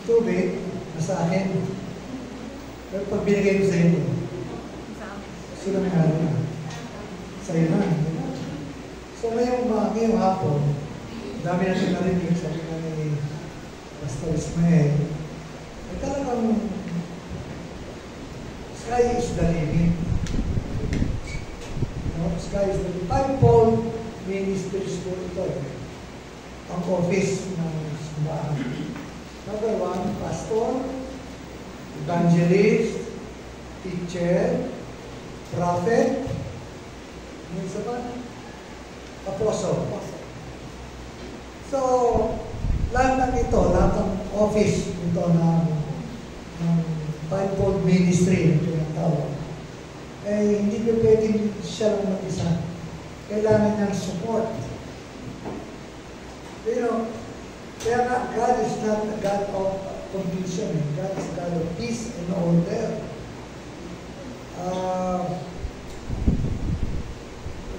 tubig, nasa akin. Pero pag binigay ko sa inyo, sila may halo na. Sa'yo na. So ngayong hapon, dami natin narinig, sabi nga ni Pastor Ismael, ay talagang sky is the limit. No? Sky is the limit. Five-fold ministries po ito. Ang office ng simbahan. Number one, pastor, evangelist, teacher, prophet, ano isa ba? Apostle. So, lahat ng ito, lahat ng office ito ng five-fold ministry na tinatawag, eh hindi pa pwedeng siya lang mag-isa. Kailangan niyang support. You know, kaya nga, God is not a God of confusion. God is a God of peace and order.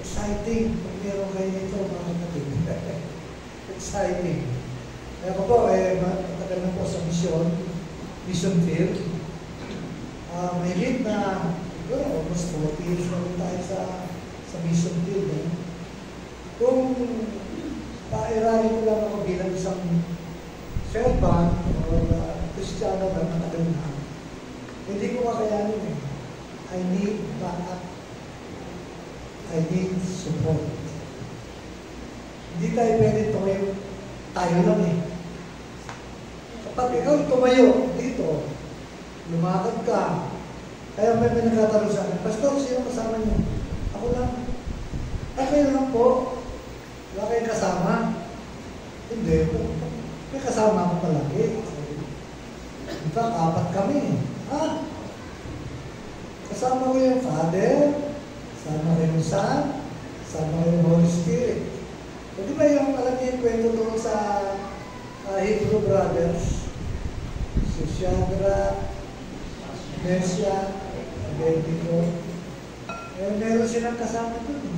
Exciting. Pag meron kayo nito, mga kapatid. Exciting. Kaya ko po, matagal na po sa mission field. May hit na, almost 40 years na rin tayo sa mission field. Kung pairali ko lang ako bilang isang servant o Kristiyano na matagal na, hindi ko makayanin eh. I need backup. I need support. Hindi tayo pwede tumayo. Tayo lang eh. Kapag ikaw tumayo dito, lumakad ka, kaya may nagtatanong sa akin, Pastor, sino kasama niyo? Ako lang. Kayo lang po. Wala kayong kasama? Hindi. May kasama ako palagi. In fact, 4 kami. Ha? Kasama ko yung Father, kasama ko yung Son, kasama ko yung Holy Spirit. So, di ba yung alam niyo yung kwento doon sa Hebrew Brothers? Si Shadrach, Meshach, Abednego. Meron silang kasama doon.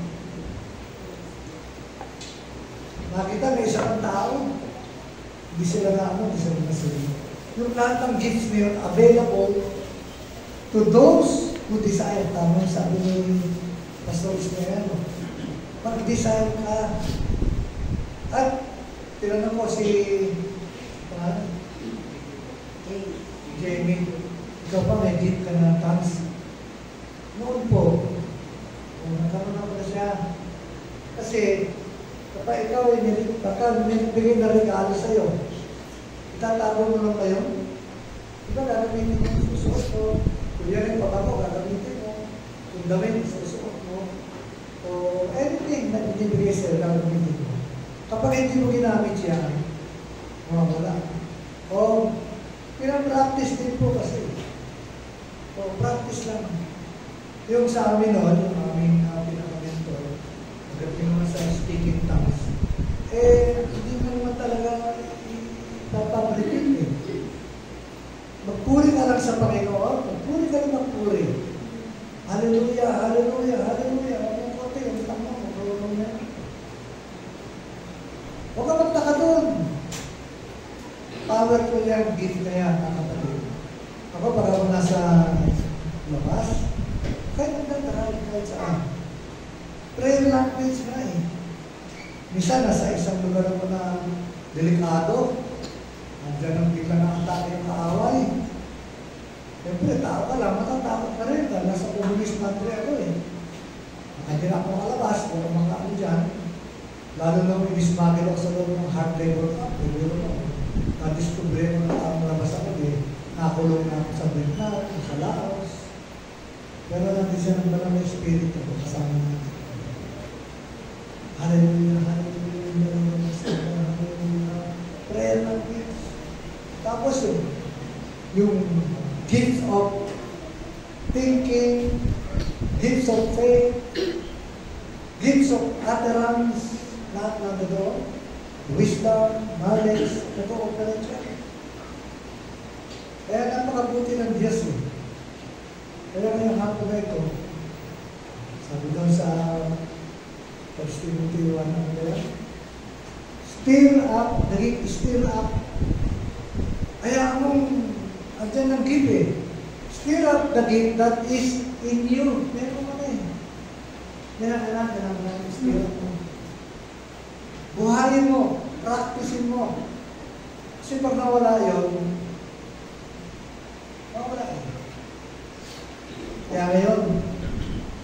Nakita may isang tao, hindi sila hindi sila nasunod. Yung lahat ng gifts na yun, available to those who desire. Tama yung sabi ni Pastor Ismael. Mag-desire ka. At tinanong ko si Jamie, ikaw pa may gift ka na tongues? Noon po, nagkaroon ako na siya. Kasi, kapag ikaw ay bigay na regalo sa'yo, itatago mo lang kayo. Diba gagamitin mo yung susuot mo? Kung yan yung pabango, gagamitin mo. Kung damit, susuot mo. O anything na binibigay sa'yo, gagamitin mo. Kapag hindi mo ginamit yan, mawawala. O, pinang-practice din po kasi. O, practice lang. Yung sa amin noon, yung aming pinaka-mentor, pagdating naman sa speaking tongues, hindi mo naman talaga ipapabritin eh. Magpuri ka lang sa Panginoon, magpuri ka lang magpuri. Hallelujah, hallelujah, hallelujah. Ang konti, ang tama mo, magulong yan. Huwag ka magtaka doon. Powerful yung gift na yan, mga kapatid. Ako, pag ako nasa labas, kahit nagtataralig kahit saan. Prayer language nga eh. Minsan, nasa isang lugar ako na delikado. Nandiyan ang bigla na atake yung kaaway. Siyempre, tao ka lang, matatakot ka rin. Nasa communist country ako eh. Hindi na ako makalabas, pero mga ano dyan. Lalo na may dismagil ako sa loob ng hard labor camp. Na-discover ko na taong labas ako eh. Nakulong na ako sa Vietnam, sa Laos. Pero natin siya ng malamang espiritu ko kasama natin. Hallelujah, hallelujah, hallelujah. Prayer ng gifts. Tapos yung gifts of thinking, gifts of faith, gifts of utterance, lahat na doon. Wisdom, knowledge, nag-ooperate siya. Kaya napakabuti ng Diyos eh. Kaya ngayong hapon na ito, sabi doon sa 1 Timothy 1, stir up Hayaan mong andyan ang gift eh. Stir up the gift that is in you. Meron mo na eh. Kailangan natin stir up mo. Buhayin mo. Practicein mo. Kasi pag nawala yun, mawala eh. Kaya ngayon,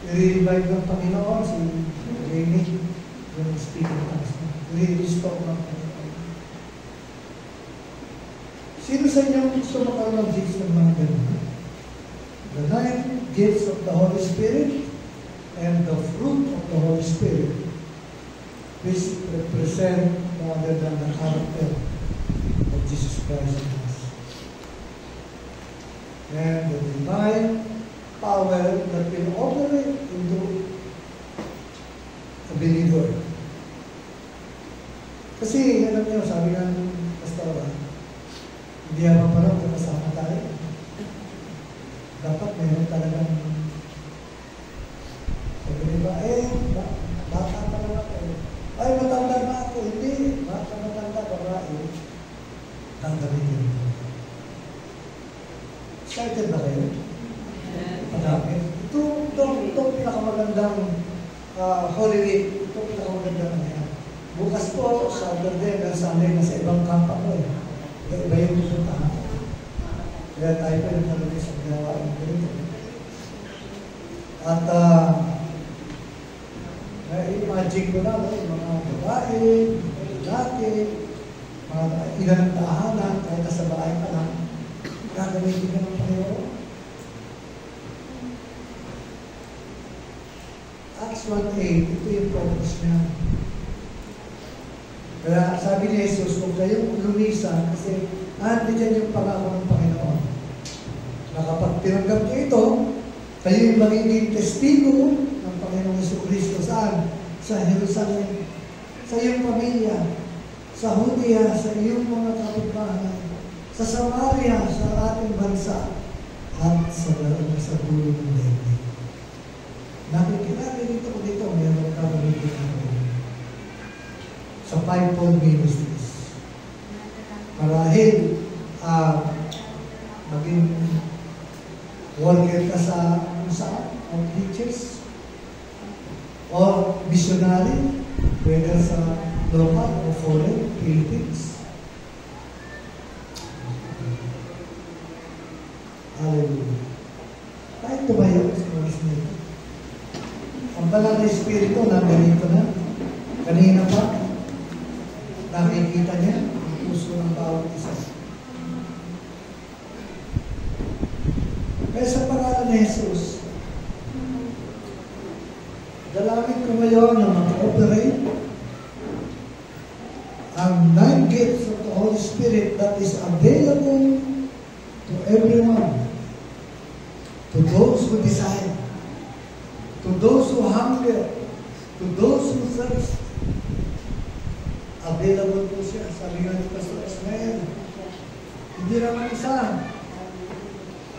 i-revive ng Panginoon si Rene, yung speaking tongues. I-restore ng Panginoon. Sino sa inyo gusto makaroon ng gifts ng mga ganun? The 9 gifts of the Holy Spirit and the fruit of the Holy Spirit, which represent no other than the character of Jesus Christ in us. And the divine power that will operate into a believer. Kasi, alam niyo, sabi ng pastora, hindi naman pa lang kasama tayo. Dapat mayroon talagang sabi niba, bata pa lang ako. Ay, matanda na ako. Hindi, matanda, babae. Tanggapin niyo. Excited ba kayo? Madami. Ito pinakamagandang Holy Week. Ito pinakamagandang yan. Bukas po, Saturday, Sunday, nasa ibang kampa ko eh. Iba yung pupuntahan. Kaya tayo pa yung talaga sa ginawa ng ganito. At na-imagine ko na, yung mga babae, lalaki, mga ilang tahanan, kahit nasa bahay ka lang, gagamitin ka ng Panginoon. Acts 1:8, ito yung purpose niya. Kaya sabi ni Jesus, kung kayong lumisan, kasi nandiyan yung pangako ng Panginoon. Na kapag tinanggap niyo ito, kayo yung magiging testigo ng Panginoong Jesucristo. Saan? Sa Jerusalem, sa iyong pamilya, sa Judea, sa iyong mga kapitbahay, sa Samaria, sa ating bansa, at sa dulo ng daigdig. Nakikilala dito, mayroon ka magiging natin sa 5-fold ministries. Marahil, maging worker ka sa outreaches, or missionary, whether sa local o foreign, Philippines. Hallelujah. Kahit tumayo sa oras nito. Ang banal na Espiritu nandito na. Kanina pa, nakikita niya ang puso ng bawat isa. Kaya sa pangalan ni Jesus, dalangin ko ngayon na mag-operate ang 9 gifts of the Holy Spirit that is available to everyone, to those who desire, to those who hunger, to those who thirst. Available po siya. Sabi nga ni Pastor Ismael, hindi naman isa.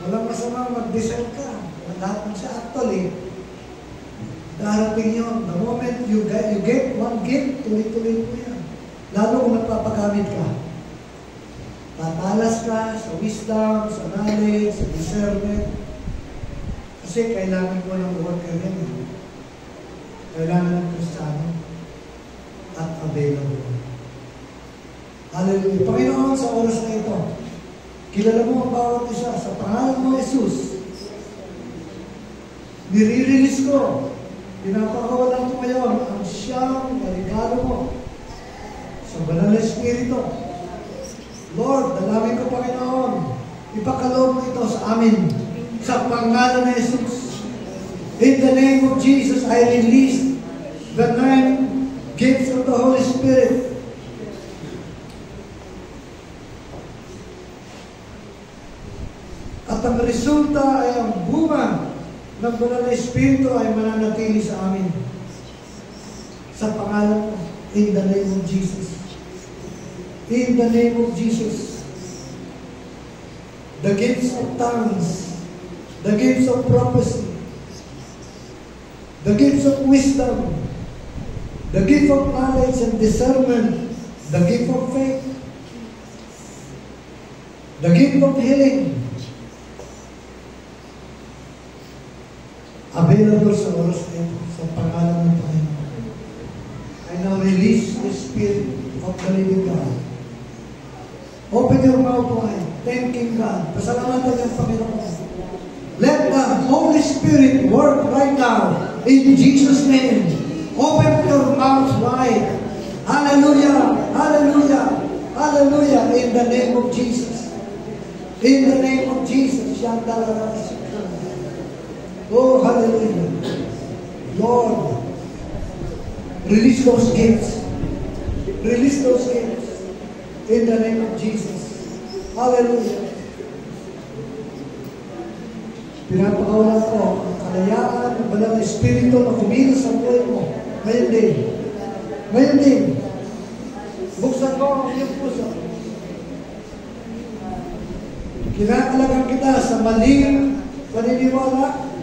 Walang masama mag-desert ka. Lahat ng siya. Actually, darating yun. The moment you get one gift, tuloy-tuloy po yan. Lalo kung nagpapagamit ka. Tatalas ka sa wisdom, sa knowledge, sa discernment. Kasi kailangan mo ng worker yan. Kailangan ng Kristiyano. At available. Hallelujah. Panginoon, sa oras na ito, kilala mo ang bawat isa sa pangalan mo, Jesus. Nire-release ko, pinapakawalan ko ngayon ang siyang regalo mo sa banal na Espiritu. Lord, dalangin ko, Panginoon, ipakalob mo ito sa amin sa pangalan ni Jesus. In the name of Jesus, I release the 9 gifts of the Holy Spirit. At ang resulta ay ang bunga ng banal na Espiritu ay mananatili sa amin. Sa pangalan mo, in the name of Jesus. In the name of Jesus. The gifts of tongues, the gifts of prophecy, the gifts of wisdom, the gift of knowledge and discernment, the gift of faith, The gift of healing. Available sa oras na ito, sa pangalan ng Panginoon. I now release the Spirit of the living God. Open your mouth wide, thanking God. Pasalamatan ng Panginoon. Let the Holy Spirit work right now in Jesus' name. Open your mouth wide. Hallelujah, hallelujah, hallelujah, in the name of Jesus. In the name of Jesus. Oh, hallelujah. Lord, release those gifts. Release those gifts. In the name of Jesus. Hallelujah. Pinapakawalan ko ang kalayaan ng banal na Espiritu na kumilos sa buhay mo. Ngayon din. Ngayon din. Buksan ko ang iyong puso. Kinakalagan kita sa maling paniniwala,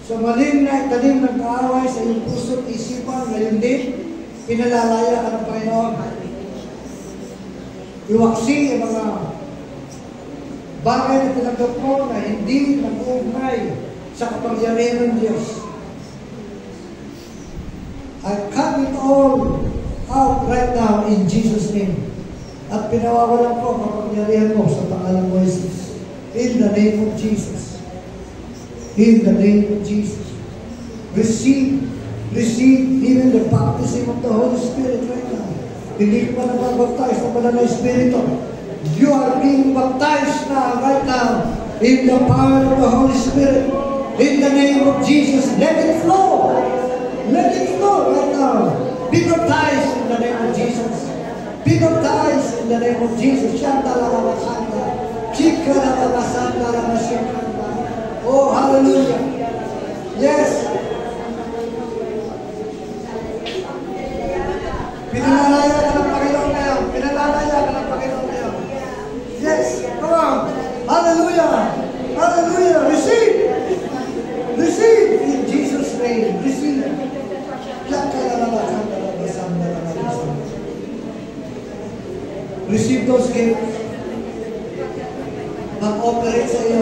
sa maling na itanim ng kaaway sa iyong puso at isipan. Ngayon din, pinalalaya ka ng Panginoon. Iwaksi ang mga bagay na tinanggap mo na hindi nag-uugnay sa kapangyarihan ng Diyos. I cut it all out right now in Jesus' name. At pinawawalan ko ang kapangyarihan mo sa pangalan mo, Jesus. In the name of Jesus. In the name of Jesus. Receive even the baptism of the Holy Spirit right now. Hindi ka pa nababaptize ng banal na Espiritu. You are being baptized now, right now, in the power of the Holy Spirit. In the name of Jesus, let it flow. Let it flow right now. Be baptized in the name of Jesus. Be baptized in the name of Jesus. Oh, hallelujah. Yes. Pinalalaya ka ng Panginoon ngayon. Pinalalaya ka ng Panginoon ngayon. Yes, come on. Hallelujah. Hallelujah. Receive. Receive in Jesus' name. Receive. Receive those gifts. Mag-operate sa iyo.